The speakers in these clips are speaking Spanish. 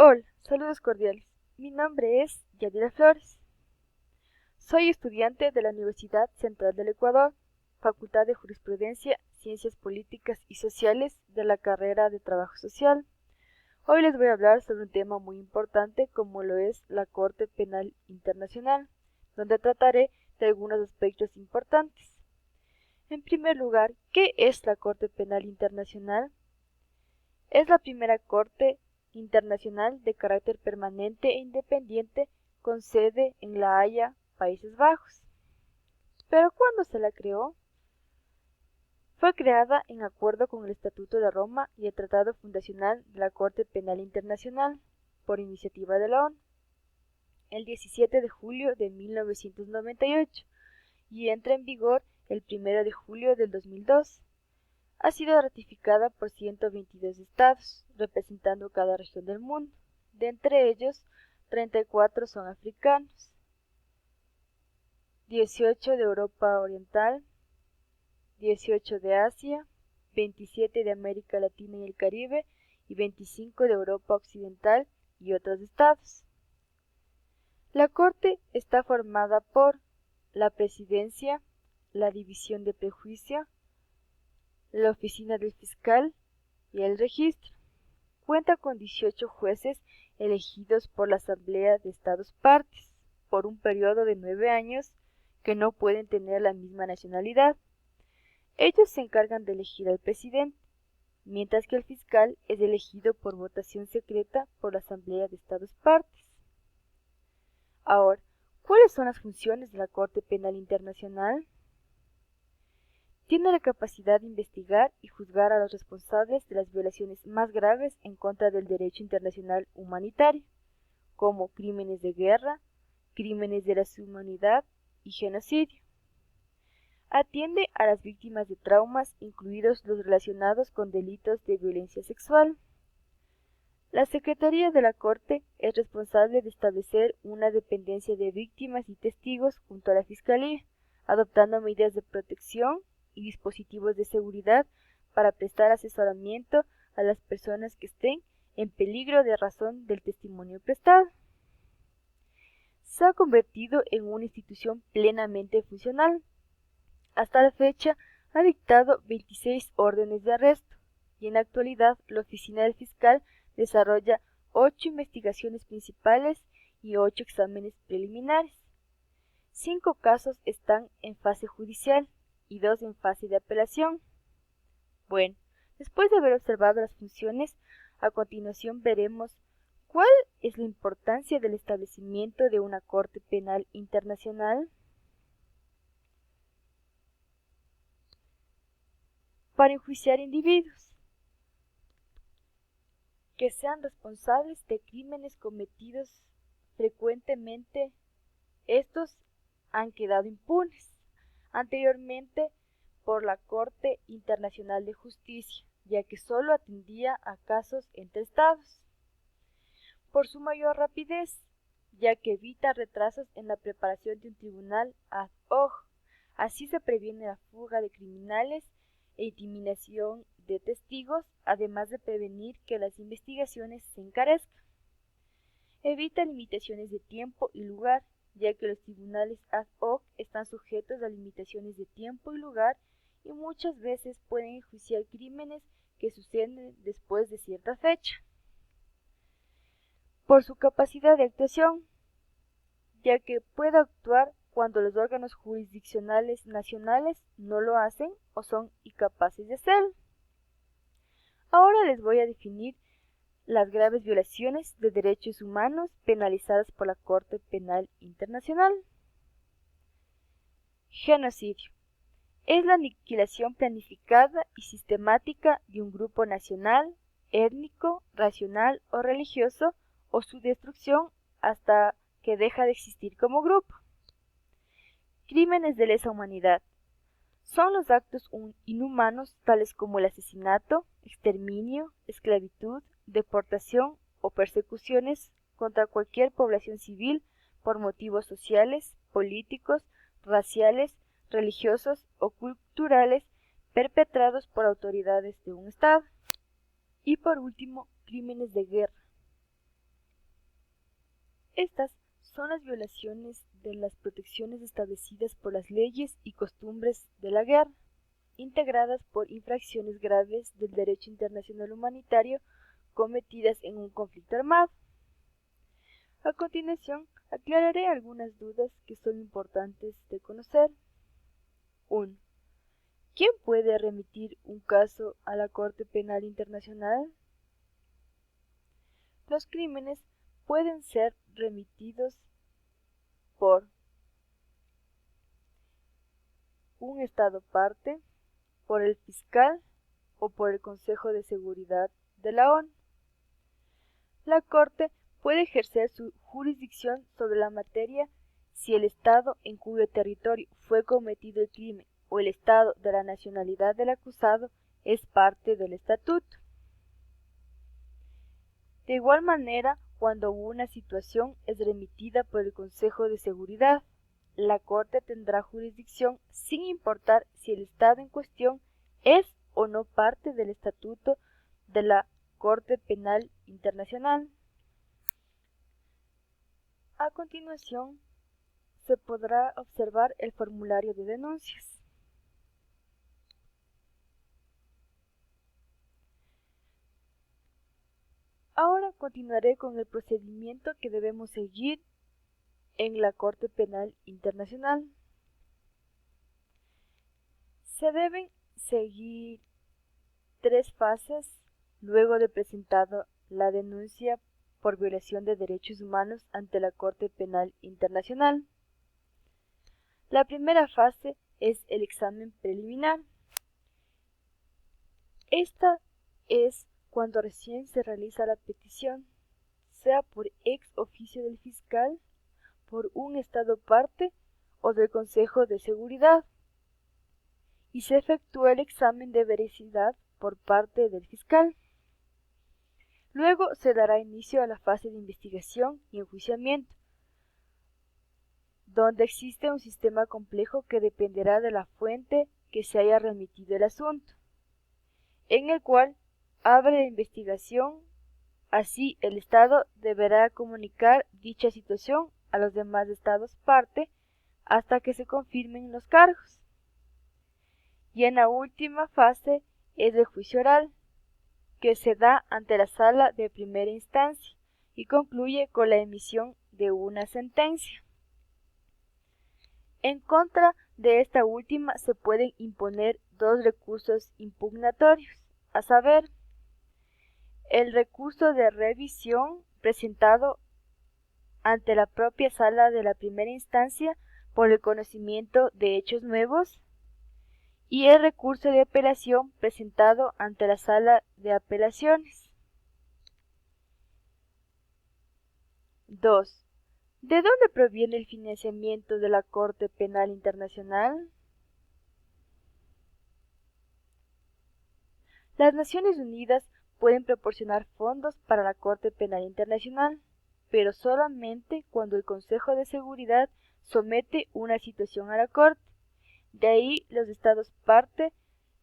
Hola, saludos cordiales. Mi nombre es Yadira Flores. Soy estudiante de la Universidad Central del Ecuador, Facultad de Jurisprudencia, Ciencias Políticas y Sociales de la carrera de Trabajo Social. Hoy les voy a hablar sobre un tema muy importante como lo es la Corte Penal Internacional, donde trataré de algunos aspectos importantes. En primer lugar, ¿qué es la Corte Penal Internacional? Es la primera corte internacional de carácter permanente e independiente con sede en La Haya, Países Bajos. ¿Pero cuándo se la creó? Fue creada en acuerdo con el Estatuto de Roma y el Tratado Fundacional de la Corte Penal Internacional, por iniciativa de la ONU, el 17 de julio de 1998 y entra en vigor el 1 de julio del 2002. Ha sido ratificada por 122 estados, representando cada región del mundo. De entre ellos, 34 son africanos, 18 de Europa Oriental, 18 de Asia, 27 de América Latina y el Caribe y 25 de Europa Occidental y otros estados. La Corte está formada por la Presidencia, la División de Prejuicio, la Oficina del Fiscal y el Registro. Cuenta con 18 jueces elegidos por la Asamblea de Estados Partes por un periodo de 9 años que no pueden tener la misma nacionalidad. Ellos se encargan de elegir al presidente, mientras que el fiscal es elegido por votación secreta por la Asamblea de Estados Partes. Ahora, ¿cuáles son las funciones de la Corte Penal Internacional? Tiene la capacidad de investigar y juzgar a los responsables de las violaciones más graves en contra del derecho internacional humanitario, como crímenes de guerra, crímenes de lesa humanidad y genocidio. Atiende a las víctimas de traumas, incluidos los relacionados con delitos de violencia sexual. La Secretaría de la Corte es responsable de establecer una dependencia de víctimas y testigos junto a la Fiscalía, adoptando medidas de protección y dispositivos de seguridad para prestar asesoramiento a las personas que estén en peligro de razón del testimonio prestado. Se ha convertido en una institución plenamente funcional. Hasta la fecha ha dictado 26 órdenes de arresto y en la actualidad la Oficina del Fiscal desarrolla 8 investigaciones principales y 8 exámenes preliminares. 5 casos están en fase judicial y 2 en fase de apelación. Bueno, después de haber observado las funciones, a continuación veremos cuál es la importancia del establecimiento de una Corte Penal Internacional. Para enjuiciar individuos que sean responsables de crímenes cometidos frecuentemente, estos han quedado impunes anteriormente por la Corte Internacional de Justicia, ya que solo atendía a casos entre estados. Por su mayor rapidez, ya que evita retrasos en la preparación de un tribunal ad hoc, así se previene la fuga de criminales e intimidación de testigos, además de prevenir que las investigaciones se encarezcan. Evita limitaciones de tiempo y lugar, ya que los tribunales ad hoc están sujetos a limitaciones de tiempo y lugar y muchas veces pueden enjuiciar crímenes que suceden después de cierta fecha. Por su capacidad de actuación, ya que puede actuar cuando los órganos jurisdiccionales nacionales no lo hacen o son incapaces de hacerlo. Ahora les voy a definir las graves violaciones de derechos humanos penalizadas por la Corte Penal Internacional. Genocidio. Es la aniquilación planificada y sistemática de un grupo nacional, étnico, racial o religioso, o su destrucción hasta que deja de existir como grupo. Crímenes de lesa humanidad. Son los actos inhumanos tales como el asesinato, exterminio, esclavitud, deportación o persecuciones contra cualquier población civil por motivos sociales, políticos, raciales, religiosos o culturales perpetrados por autoridades de un Estado. Y por último, crímenes de guerra. Estas son las violaciones de las protecciones establecidas por las leyes y costumbres de la guerra, integradas por infracciones graves del derecho internacional humanitario cometidas en un conflicto armado. A continuación, aclararé algunas dudas que son importantes de conocer. 1. ¿Quién puede remitir un caso a la Corte Penal Internacional? Los crímenes pueden ser remitidos por un Estado parte, por el fiscal o por el Consejo de Seguridad de la ONU. La Corte puede ejercer su jurisdicción sobre la materia si el Estado en cuyo territorio fue cometido el crimen o el Estado de la nacionalidad del acusado es parte del estatuto. De igual manera, cuando una situación es remitida por el Consejo de Seguridad, la Corte tendrá jurisdicción sin importar si el Estado en cuestión es o no parte del estatuto de la Corte Penal Internacional. A continuación, se podrá observar el formulario de denuncias. Ahora continuaré con el procedimiento que debemos seguir en la Corte Penal Internacional. Se deben seguir 3 fases luego de presentado la denuncia por violación de derechos humanos ante la Corte Penal Internacional. La primera fase es el examen preliminar. Esta es cuando recién se realiza la petición, sea por ex oficio del fiscal, por un Estado parte o del Consejo de Seguridad, y se efectúa el examen de veracidad por parte del fiscal. Luego se dará inicio a la fase de investigación y enjuiciamiento, donde existe un sistema complejo que dependerá de la fuente que se haya remitido el asunto, en el cual abre la investigación. Así, el Estado deberá comunicar dicha situación a los demás Estados parte hasta que se confirmen los cargos. Y en la última fase es el juicio oral, que se da ante la sala de primera instancia y concluye con la emisión de una sentencia. En contra de esta última se pueden imponer 2 recursos impugnatorios, a saber, el recurso de revisión presentado ante la propia sala de la primera instancia por el conocimiento de hechos nuevos y el recurso de apelación presentado ante la sala de apelaciones. 2. ¿De dónde proviene el financiamiento de la Corte Penal Internacional? Las Naciones Unidas pueden proporcionar fondos para la Corte Penal Internacional, pero solamente cuando el Consejo de Seguridad somete una situación a la Corte. De ahí, los Estados parte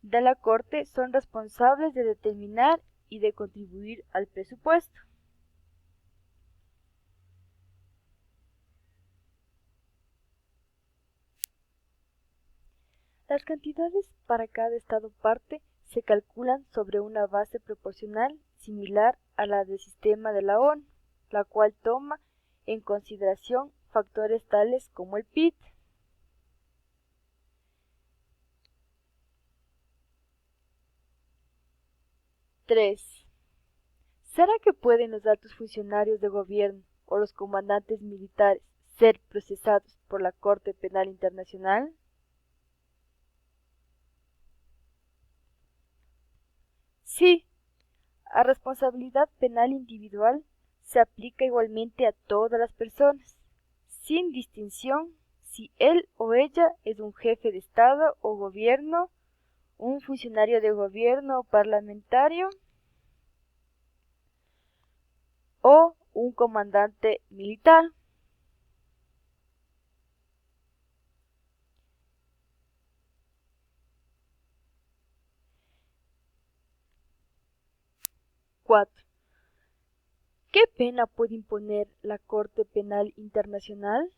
de la Corte son responsables de determinar y de contribuir al presupuesto. Las cantidades para cada Estado parte se calculan sobre una base proporcional similar a la del sistema de la ONU, la cual toma en consideración factores tales como el PIB. 3. ¿Será que pueden los altos funcionarios de gobierno o los comandantes militares ser procesados por la Corte Penal Internacional? Sí, la responsabilidad penal individual se aplica igualmente a todas las personas, sin distinción si él o ella es un jefe de Estado o gobierno, un funcionario de gobierno o parlamentario o un comandante militar. 4. ¿Qué pena puede imponer la Corte Penal Internacional?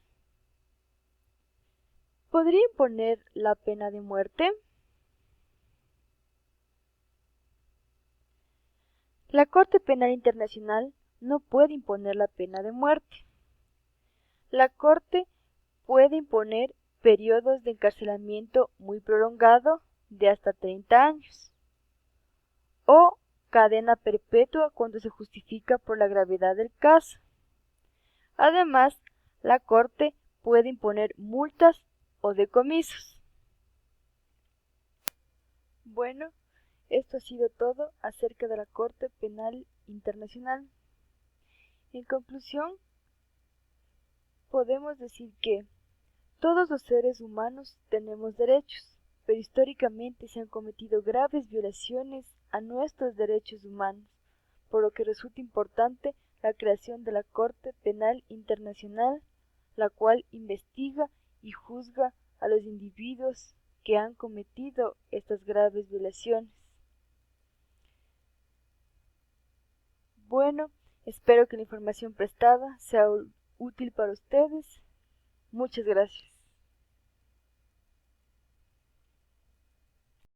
¿Podría imponer la pena de muerte? La Corte Penal Internacional no puede imponer la pena de muerte. La Corte puede imponer periodos de encarcelamiento muy prolongado de hasta 30 años o cadena perpetua cuando se justifica por la gravedad del caso. Además, la Corte puede imponer multas o decomisos. Bueno, esto ha sido todo acerca de la Corte Penal Internacional. En conclusión, podemos decir que todos los seres humanos tenemos derechos, pero históricamente se han cometido graves violaciones a nuestros derechos humanos, por lo que resulta importante la creación de la Corte Penal Internacional, la cual investiga y juzga a los individuos que han cometido estas graves violaciones. Bueno, espero que la información prestada sea útil para ustedes. Muchas gracias.